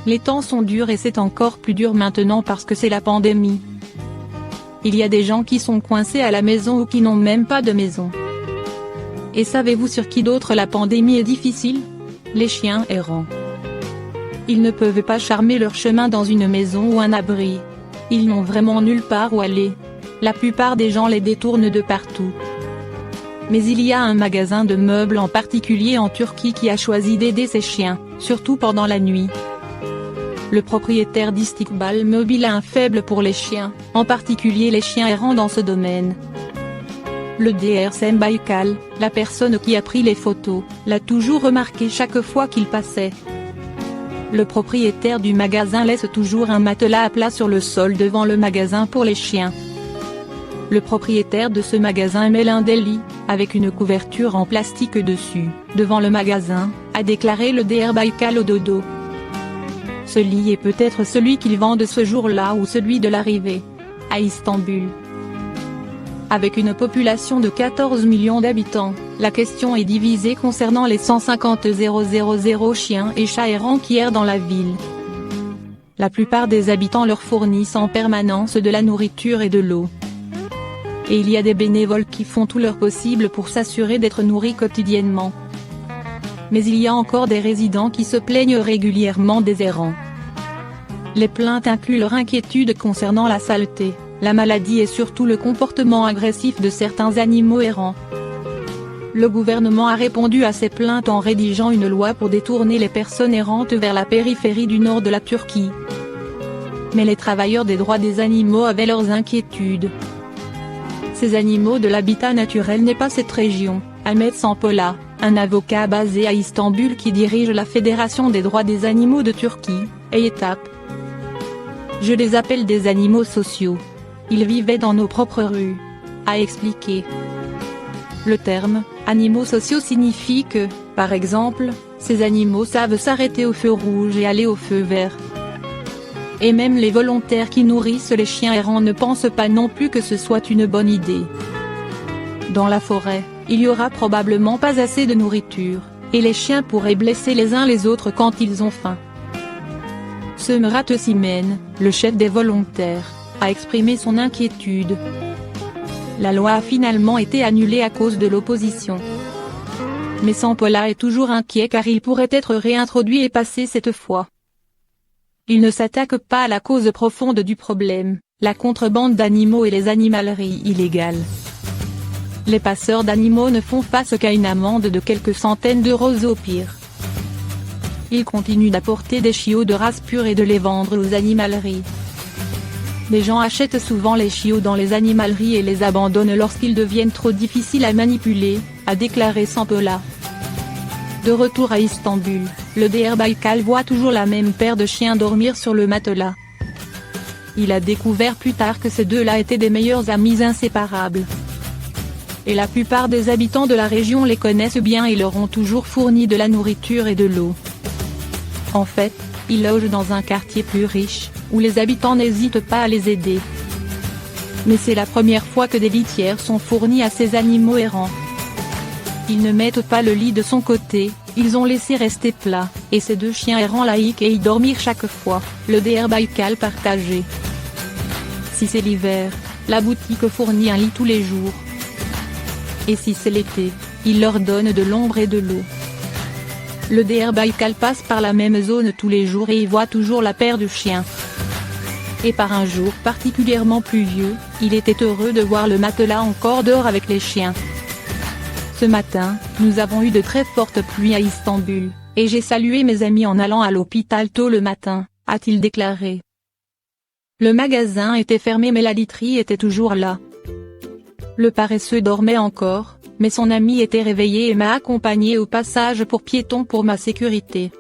Les temps sont durs et c'est encore plus dur maintenant parce que c'est la pandémie. Il y a des gens qui sont coincés à la maison ou qui n'ont même pas de maison. Et savez-vous sur qui d'autre la pandémie est difficile? Les chiens errants. Ils ne peuvent pas charmer leur chemin dans une maison ou un abri. Ils n'ont vraiment nulle part où aller. La plupart des gens les détournent de partout. Mais il y a un magasin de meubles en particulier en Turquie qui a choisi d'aider ses chiens, surtout pendant la nuit. Le propriétaire d'Istiqbal Mobile a un faible pour les chiens, en particulier les chiens errants dans ce domaine. Le DRSM Baïkal, la personne qui a pris les photos, l'a toujours remarqué chaque fois qu'il passait. Le propriétaire du magasin laisse toujours un matelas à plat sur le sol devant le magasin pour les chiens. Le propriétaire de ce magasin met l'un des lits, avec une couverture en plastique dessus, devant le magasin, a déclaré le DR Baïkal au dodo. Ce lit est peut-être celui qu'ils vendent ce jour-là ou celui de l'arrivée, à Istanbul. Avec une population de 14 millions d'habitants, la question est divisée concernant les 150 000 chiens et chats errants qui errent dans la ville. La plupart des habitants leur fournissent en permanence de la nourriture et de l'eau. Et il y a des bénévoles qui font tout leur possible pour s'assurer d'être nourris quotidiennement. Mais il y a encore des résidents qui se plaignent régulièrement des errants. Les plaintes incluent leur inquiétude concernant la saleté, la maladie et surtout le comportement agressif de certains animaux errants. Le gouvernement a répondu à ces plaintes en rédigeant une loi pour détourner les personnes errantes vers la périphérie du nord de la Turquie. Mais les travailleurs des droits des animaux avaient leurs inquiétudes. Ces animaux de l'habitat naturel n'est pas cette région, Ahmet Sampola, un avocat basé à Istanbul qui dirige la Fédération des droits des animaux de Turquie, EYTAP. Je les appelle des animaux sociaux. Ils vivaient dans nos propres rues, a expliqué. Le terme « animaux sociaux » signifie que, par exemple, ces animaux savent s'arrêter au feu rouge et aller au feu vert. Et même les volontaires qui nourrissent les chiens errants ne pensent pas non plus que ce soit une bonne idée. Dans la forêt, il y aura probablement pas assez de nourriture, et les chiens pourraient blesser les uns les autres quand ils ont faim. Semrat Osimhen, le chef des volontaires, a exprimé son inquiétude. La loi a finalement été annulée à cause de l'opposition. Mais Sampola est toujours inquiet car il pourrait être réintroduit et passé cette fois. Il ne s'attaque pas à la cause profonde du problème, la contrebande d'animaux et les animaleries illégales. Les passeurs d'animaux ne font face qu'à une amende de quelques centaines d'euros au pire. Ils continuent d'apporter des chiots de race pure et de les vendre aux animaleries. Les gens achètent souvent les chiots dans les animaleries et les abandonnent lorsqu'ils deviennent trop difficiles à manipuler, a déclaré Sampola. De retour à Istanbul, le DR Baïkal voit toujours la même paire de chiens dormir sur le matelas. Il a découvert plus tard que ces deux-là étaient des meilleurs amis inséparables. Et la plupart des habitants de la région les connaissent bien et leur ont toujours fourni de la nourriture et de l'eau. En fait, ils logent dans un quartier plus riche, où les habitants n'hésitent pas à les aider. Mais c'est la première fois que des litières sont fournies à ces animaux errants. Ils ne mettent pas le lit de son côté, ils ont laissé rester plat, et ces deux chiens errants laïques et y dormir chaque fois, le DR Baïkal partagé. Si c'est l'hiver, la boutique fournit un lit tous les jours. Et si c'est l'été, il leur donne de l'ombre et de l'eau. Le DR Baïkal passe par la même zone tous les jours et y voit toujours la paire de chiens. Et par un jour particulièrement pluvieux, il était heureux de voir le matelas encore dehors avec les chiens. Ce matin, nous avons eu de très fortes pluies à Istanbul, et j'ai salué mes amis en allant à l'hôpital tôt le matin, a-t-il déclaré. Le magasin était fermé mais la literie était toujours là. Le paresseux dormait encore, mais son ami était réveillé et m'a accompagné au passage pour piétons pour ma sécurité.